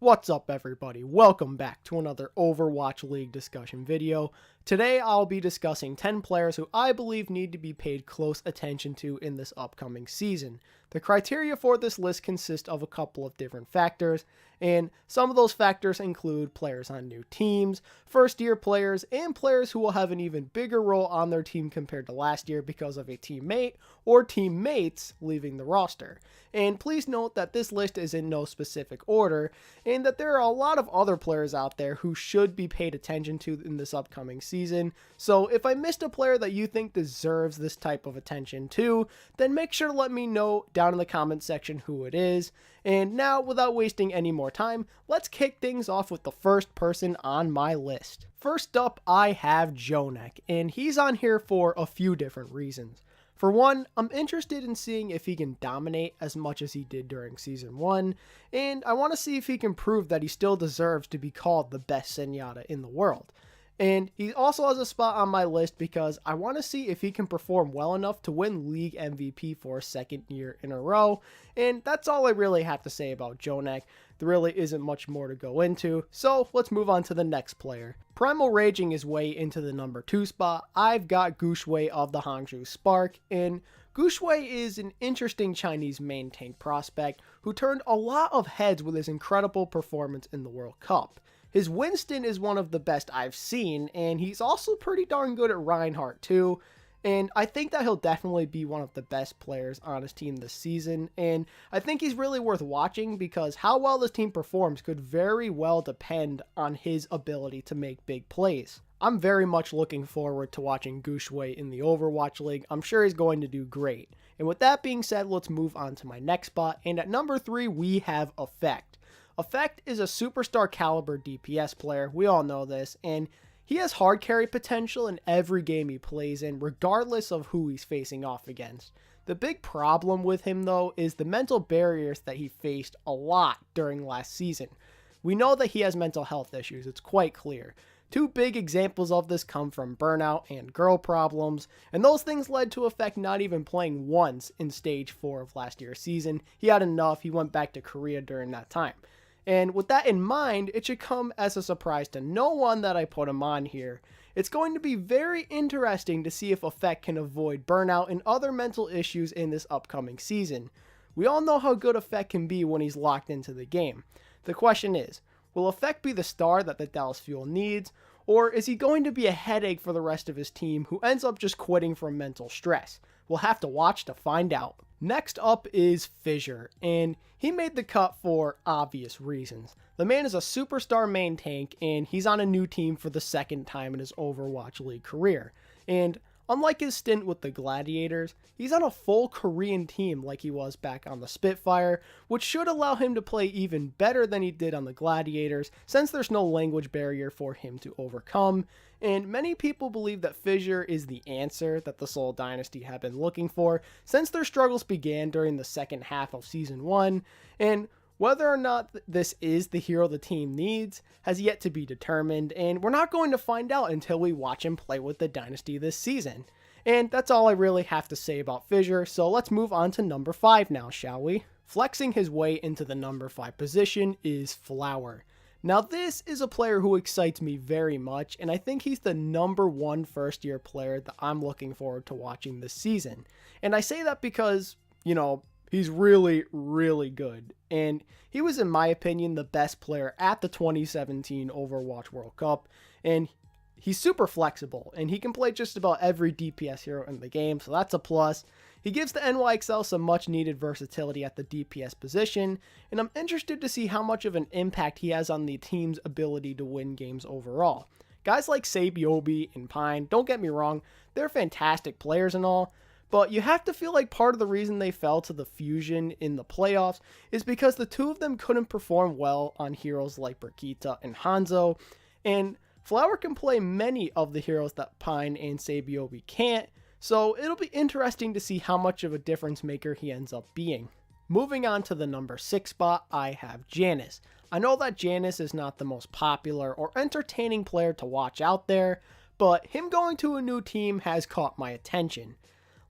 What's up everybody, welcome back to another Overwatch League discussion video. Today I'll be discussing 10 players who I believe need to be paid close attention to in this upcoming season. The criteria for this list consist of a couple of different factors, and some of those factors include players on new teams, first year players, and players who will have an even bigger role on their team compared to last year because of a teammate or teammates leaving the roster. And please note that this list is in no specific order, and that there are a lot of other players out there who should be paid attention to in this upcoming season. So if I missed a player that you think deserves this type of attention too, then make sure to let me know down in the comment section who it is. And now, without wasting any more time, let's kick things off with the first person on my list. First up, I have JoeNeck, and he's on here for a few different reasons. For one, I'm interested in seeing if he can dominate as much as he did during Season 1, and I want to see if he can prove that he still deserves to be called the best Zenyatta in the world. And he also has a spot on my list because I want to see if he can perform well enough to win League MVP for a second year in a row, and that's all I really have to say about JoeNeck. There really isn't much more to go into, so let's move on to the next player. Primal raging his way into the number 2 spot, I've got GooseWait of the Hangzhou Spark, and GooseWait is an interesting Chinese main tank prospect who turned a lot of heads with his incredible performance in the World Cup. His Winston is one of the best I've seen, and he's also pretty darn good at Reinhardt too. And I think that he'll definitely be one of the best players on his team this season. And I think he's really worth watching because how well this team performs could very well depend on his ability to make big plays. I'm very much looking forward to watching GooseWait in the Overwatch League. I'm sure he's going to do great. And with that being said, let's move on to my next spot. And at number 3, we have Effect. Effect is a superstar caliber DPS player, we all know this, and he has hard carry potential in every game he plays in, regardless of who he's facing off against. The big problem with him though is the mental barriers that he faced a lot during last season. We know that he has mental health issues, it's quite clear. Two big examples of this come from burnout and girl problems, and those things led to Effect not even playing once in stage 4 of last year's season. He had enough, he went back to Korea during that time. And with that in mind, it should come as a surprise to no one that I put him on here. It's going to be very interesting to see if Effect can avoid burnout and other mental issues in this upcoming season. We all know how good Effect can be when he's locked into the game. The question is, will Effect be the star that the Dallas Fuel needs, or is he going to be a headache for the rest of his team who ends up just quitting from mental stress? We'll have to watch to find out. Next up is Fissure, and he made the cut for obvious reasons. The man is a superstar main tank, and he's on a new team for the second time in his Overwatch League career. And unlike his stint with the Gladiators, he's on a full Korean team like he was back on the Spitfire, which should allow him to play even better than he did on the Gladiators, since there's no language barrier for him to overcome. And many people believe that Fissure is the answer that the Seoul Dynasty have been looking for since their struggles began during the second half of Season 1, and whether or not this is the hero the team needs has yet to be determined, and we're not going to find out until we watch him play with the Dynasty this season. And that's all I really have to say about Fissure, so let's move on to number 5 now, shall we? Flexing his way into the number 5 position is Flower. Now this is a player who excites me very much, and I think he's the number 1 first year player that I'm looking forward to watching this season. And I say that because, he's really, really good. And he was, in my opinion, the best player at the 2017 Overwatch World Cup. And he's super flexible, and he can play just about every DPS hero in the game, so that's a plus. He gives the NYXL some much needed versatility at the DPS position, and I'm interested to see how much of an impact he has on the team's ability to win games overall. Guys like Sabiobi and Pine, don't get me wrong, they're fantastic players and all, but you have to feel like part of the reason they fell to the Fusion in the playoffs is because the two of them couldn't perform well on heroes like Brigitte and Hanzo, and Flower can play many of the heroes that Pine and Sabiobi can't, so it'll be interesting to see how much of a difference maker he ends up being. Moving on to the number 6 spot, I have Janice. I know that Janice is not the most popular or entertaining player to watch out there, but him going to a new team has caught my attention.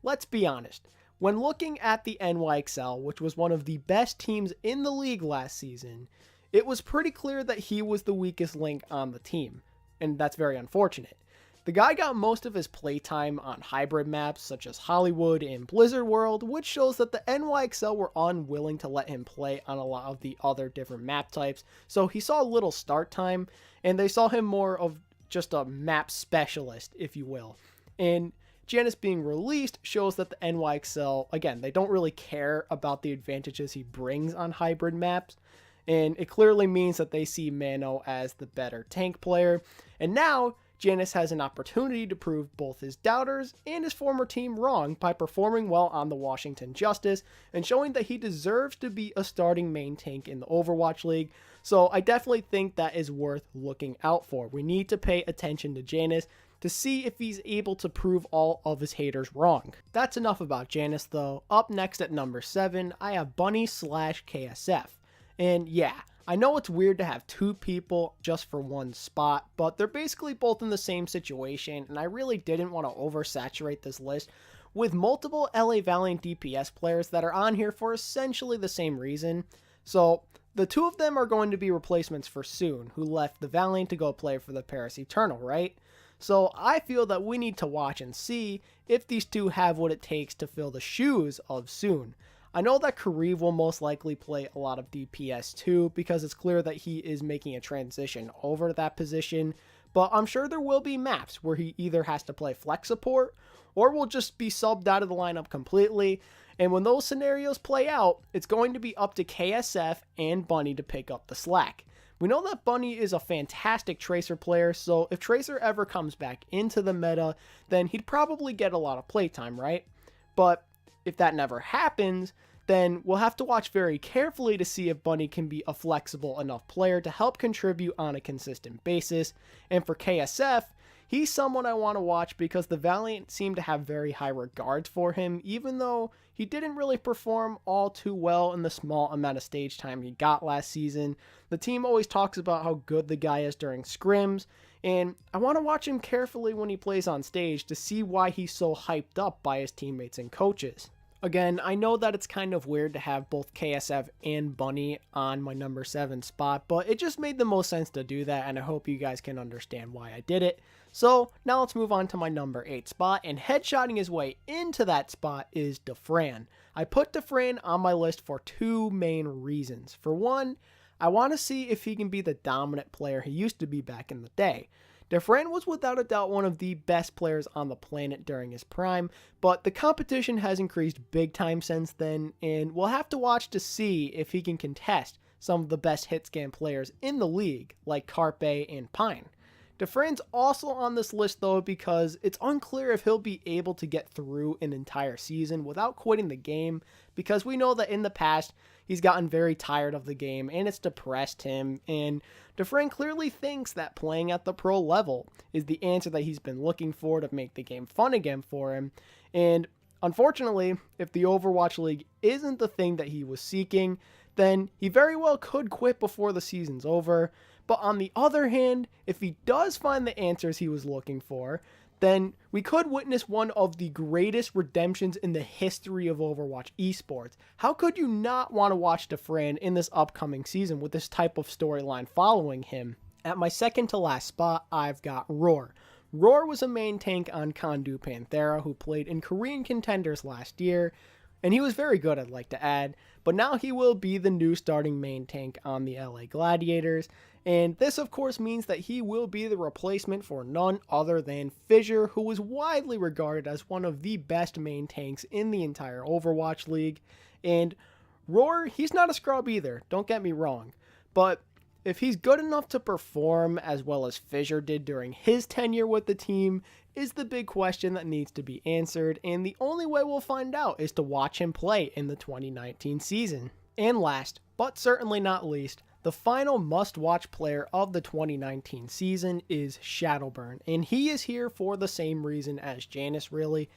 Let's be honest, when looking at the NYXL, which was one of the best teams in the league last season, it was pretty clear that he was the weakest link on the team, and that's very unfortunate. The guy got most of his playtime on hybrid maps such as Hollywood and Blizzard World, which shows that the NYXL were unwilling to let him play on a lot of the other different map types, so he saw little start time, and they saw him more of just a map specialist, if you will. And Janice being released shows that the NYXL, again, they don't really care about the advantages he brings on hybrid maps, and it clearly means that they see Mano as the better tank player, and now Janice has an opportunity to prove both his doubters and his former team wrong by performing well on the Washington Justice and showing that he deserves to be a starting main tank in the Overwatch League. So I definitely think that is worth looking out for. We need to pay attention to Janice to see if he's able to prove all of his haters wrong. That's enough about Janice though. Up next at number 7, I have Bunny/KSF. And yeah, I know it's weird to have two people just for one spot, but they're basically both in the same situation, and I really didn't want to oversaturate this list with multiple LA Valiant DPS players that are on here for essentially the same reason. So the two of them are going to be replacements for Soon, who left the Valiant to go play for the Paris Eternal, right? So I feel that we need to watch and see if these two have what it takes to fill the shoes of Soon. I know that Kareev will most likely play a lot of DPS too, because it's clear that he is making a transition over to that position, but I'm sure there will be maps where he either has to play flex support or will just be subbed out of the lineup completely, and when those scenarios play out, it's going to be up to KSF and Bunny to pick up the slack. We know that Bunny is a fantastic Tracer player, so if Tracer ever comes back into the meta, then he'd probably get a lot of playtime, right? But if that never happens, then we'll have to watch very carefully to see if Bunny can be a flexible enough player to help contribute on a consistent basis. And for KSF, he's someone I want to watch because the Valiant seem to have very high regards for him, even though he didn't really perform all too well in the small amount of stage time he got last season. The team always talks about how good the guy is during scrims, and I want to watch him carefully when he plays on stage to see why he's so hyped up by his teammates and coaches. Again, I know that it's kind of weird to have both KSF and Bunny on my number 7 spot, but it just made the most sense to do that, and I hope you guys can understand why I did it. So now let's move on to my number 8 spot, and headshotting his way into that spot is Fran. I put Fran on my list for two main reasons. For one, I want to see if he can be the dominant player he used to be back in the day. Fran was without a doubt one of the best players on the planet during his prime, but the competition has increased big time since then, and we'll have to watch to see if he can contest some of the best hit scan players in the league, like Carpe and Pine. Fran's also on this list though because it's unclear if he'll be able to get through an entire season without quitting the game, because we know that in the past he's gotten very tired of the game and it's depressed him, and Fran clearly thinks that playing at the pro level is the answer that he's been looking for to make the game fun again for him. And unfortunately, if the Overwatch League isn't the thing that he was seeking, then he very well could quit before the season's over. But on the other hand, if he does find the answers he was looking for, then we could witness one of the greatest redemptions in the history of Overwatch esports. How could you not want to watch Fran in this upcoming season with this type of storyline following him? At my second to last spot, I've got Roar. Roar was a main tank on Kondu Panthera who played in Korean Contenders last year, and he was very good, I'd like to add, but now he will be the new starting main tank on the LA Gladiators, and this of course means that he will be the replacement for none other than Fissure, who was widely regarded as one of the best main tanks in the entire Overwatch League. And Roar, he's not a scrub either, don't get me wrong, but if he's good enough to perform as well as Fissure did during his tenure with the team is the big question that needs to be answered, and the only way we'll find out is to watch him play in the 2019 season. And last, but certainly not least, the final must-watch player of the 2019 season is Byrne, and he is here for the same reason as Janice really.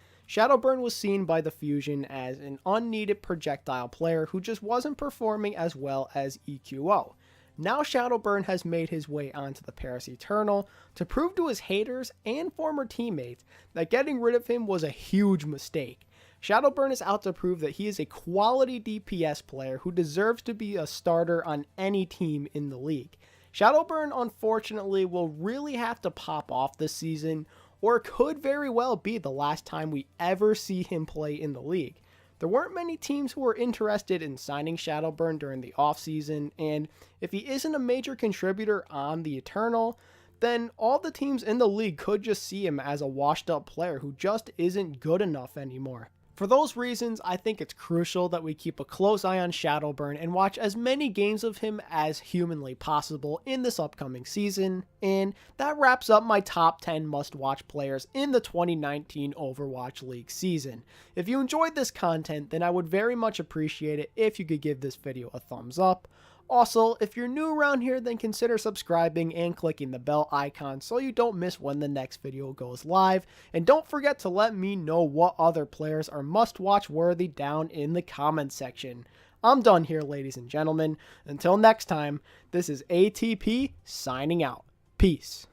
Byrne was seen by the Fusion as an unneeded projectile player who just wasn't performing as well as EQO. Now Byrne has made his way onto the Paris Eternal to prove to his haters and former teammates that getting rid of him was a huge mistake. Byrne is out to prove that he is a quality DPS player who deserves to be a starter on any team in the league. Byrne, unfortunately, will really have to pop off this season, or could very well be the last time we ever see him play in the league. There weren't many teams who were interested in signing Byrne during the offseason, and if he isn't a major contributor on the Eternal, then all the teams in the league could just see him as a washed up player who just isn't good enough anymore. For those reasons, I think it's crucial that we keep a close eye on Byrne and watch as many games of him as humanly possible in this upcoming season, and that wraps up my top 10 must-watch players in the 2019 Overwatch League season. If you enjoyed this content, then I would very much appreciate it if you could give this video a thumbs up. Also, if you're new around here, then consider subscribing and clicking the bell icon so you don't miss when the next video goes live. And don't forget to let me know what other players are must-watch worthy down in the comments section. I'm done here, ladies and gentlemen. Until next time, this is ATP signing out. Peace.